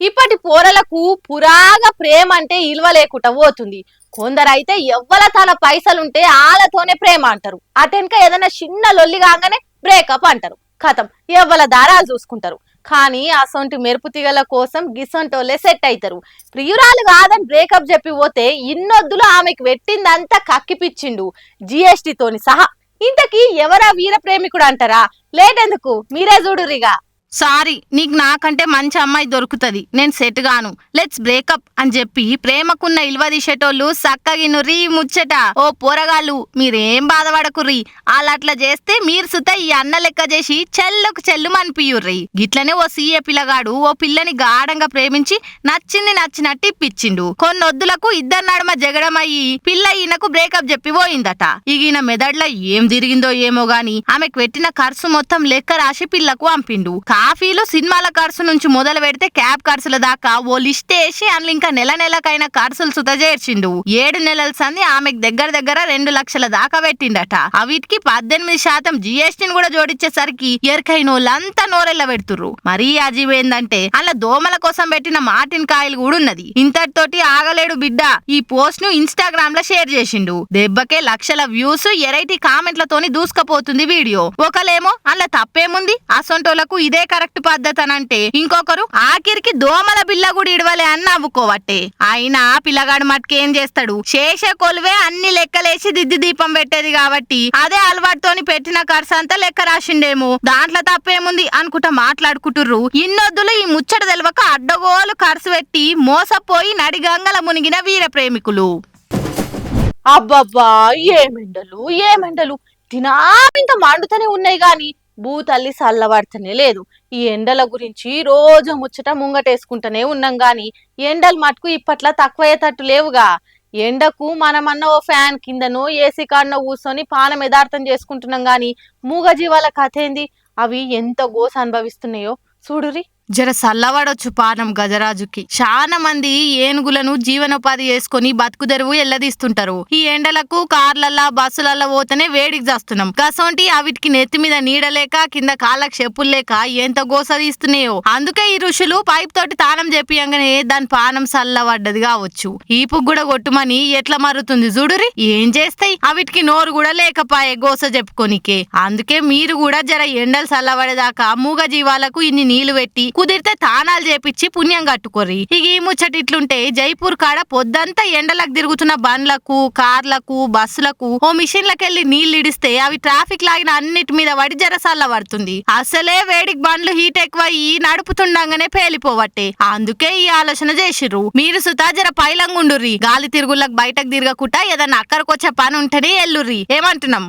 ఇప్పటి పోరలకు పురాగా ప్రేమ అంటే ఇల్వ లేకుండా పోతుంది. కొందరైతే ఎవ్వల తన పైసలుంటే ఆళ్ళతోనే ప్రేమ అంటారు. అటెనక ఏదైనా చిన్న లొల్లి కాగానే బ్రేకప్ అంటారు. కథం ఎవ్వల దారాలు చూసుకుంటారు. కానీ అసొంటి మెరుపు తీగల కోసం గిసొంటోళ్ళే సెట్ అవుతారు. ప్రియురాలు కాదని బ్రేకప్ చెప్పి పోతే ఇన్నొద్దులు ఆమెకు పెట్టిందంతా కక్కిపిచ్చిండు జిఎస్టీ తోని సహా. ఇంతకీ ఎవరా వీర ప్రేమికుడు అంటారా? లేటెందుకు మీరే చూడురిగా. సారీ, నీకు నాకంటే మంచి అమ్మాయి దొరుకుతుంది, నేను సెట్ గాను, లెట్స్ బ్రేకప్ అని చెప్పి ప్రేమకున్న ఇల్వ తీసేటోళ్ళు సక్కగినుర్రి ముచ్చట. ఓ పోరగాళ్ళు మీరేం బాధపడకుర్రి, వాళ్ళట్లా చేస్తే మీరు సుత ఈ అన్న లెక్క చేసి చెల్లుకు చెల్లు అనిపియుర్రి. గిట్లనే ఓ సీఏ పిల్లగాడు ఓ పిల్లని గాఢంగా ప్రేమించి నచ్చింది నచ్చినట్టు ఇప్పించిండు. కొన్నొద్దులకు ఇద్దరు నడుమ జగడమయ్యి పిల్ల ఈయనకు బ్రేకప్ చెప్పి పోయిందట. ఈయన మెదడులో ఏం తిరిగిందో ఏమో గాని ఆమెకు పెట్టిన ఖర్చు మొత్తం లెక్క రాసి పిల్లకు పంపిండు. కాఫీలు సినిమాల ఖర్చు నుంచి మొదలు పెడితే క్యాబ్ ఖర్చుల దాకా ఓ లిస్ట్ వేసి అందులో ఇంకా నెలకైనా ఖర్చులు సుత చేర్చిండు. 7 నెలల సంది ఆమెకు దగ్గర 2 లక్షల దాకా పెట్టిండట. వీటికి 18% జిఎస్టీని కూడా జోడించేసరికి ఎరకైనోళ్ళంతా నోరెళ్ళ పెడుతుర్రు. మరీ అజీవ్ ఏందంటే అలా దోమల కోసం పెట్టిన మార్టిన్ కాయలు కూడా ఉన్నది. ఇంతటితోటి ఆగలేడు బిడ్డ. ఈ పోస్ట్ ను ఇన్స్టాగ్రామ్ లో షేర్ చేసిండు. దెబ్బకే లక్షల వ్యూస్, ఎరైటీ కామెంట్లతోని దూసుకపోతుంది వీడియో. ఒకలేమో అలా తప్పేముంది, అసొంటోళ్లకు ఇదే కరెక్ట్ పద్ధతి అనంటే ఇంకొకరు ఆఖరికి దోమల బిల్ల కూడా ఇడవలే అని నవ్వుకోవట్టే. అయినా పిల్లగాడు మట్టుకేం చేస్తాడు, శేషే కొలువే అన్ని లెక్కలేసి దిద్ది దీపం పెట్టేది కాబట్టి అదే అలవాటుతోని పెట్టిన ఖర్చు అంతా లెక్క రాసిండేమో, దాంట్లో తప్పేముంది అనుకుంటా మాట్లాడుకుంటుర్రు. ఇన్నొద్దులు ఈ ముచ్చట తెలవక అడ్డగోలు ఖర్చు పెట్టి మోసపోయి నడిగంగల మునిగిన వీర ప్రేమికులు. అబ్బబ్బా, ఏమెండలు దినామింత మండుతూనే ఉన్నాయి గాని భూతల్లి సల్లబడతనే లేదు. ఈ ఎండల గురించి రోజు ముచ్చట ముంగటేసుకుంటూనే ఉన్నాం గాని ఎండలు మటుకు ఇప్పట్లా తక్కువయ్యేటట్టు లేవుగా. ఎండకు మనమన్న ఓ ఫ్యాన్ కిందనో ఏసీ కాడనో కూర్చొని పానం యదార్థం చేసుకుంటున్నాం గాని మూగజీవాల కథ ఏంది? అవి ఎంత గోస అనుభవిస్తున్నాయో చూడురి. జర సల్లవాడొచ్చు పానం గజరాజుకి. చాలా మంది ఏనుగులను జీవనోపాధి చేసుకుని బతుకుదెరువు ఎల్లదీస్తుంటారు. ఈ ఎండలకు కార్లల్లా బస్సులల్లా పోతేనే వేడికి చేస్తున్నాం. గసొంటి అవిటికి నెత్తి మీద నీడలేక కింద కాళ్ళకు చెప్పులు లేక ఎంత గోస తీస్తున్నాయో. అందుకే ఈ ఋషులు పైప్ తోటి తానం చెప్పియంగానే దాని పానం సల్లబడ్డది కావచ్చు. ఈపుకు కూడా కొట్టుమని ఎట్లా మరుతుంది చూడురి. ఏం చేస్తాయి, అవిటికి నోరు కూడా లేకపాయే గోస చెప్పుకోనికే. అందుకే మీరు కూడా జర ఎండలు సల్లబడేదాకా మూగ జీవాలకు ఇన్ని నీళ్లు పెట్టి కుదిరితే తానాలు చేపించి పుణ్యం కట్టుకోర్రి. ఇక ఈ ముచ్చట ఇట్లుంటే జైపూర్ కాడ పొద్దంతా ఎండలకు తిరుగుతున్న బండ్లకు, కార్లకు, బస్సులకు ఓ మిషన్లకెళ్లి నీళ్లు ఇడిస్తే అవి ట్రాఫిక్ లాగిన అన్నిటి మీద పడి జరసల్ల పడుతుంది. అసలే వేడికి బండ్లు హీట్ ఎక్కువయ్యి నడుపుతుండగానే పేలిపోవట్టే. అందుకే ఈ ఆలోచన చేసిర్రు. మీరు సుతా జర పైలంగుండుర్రి. గాలి తిరుగులకు బయటకు తిరగకుండా ఏదన్నా అక్కడికొచ్చే పని ఉంటేనే ఎల్లుర్రి. ఏమంటున్నాం?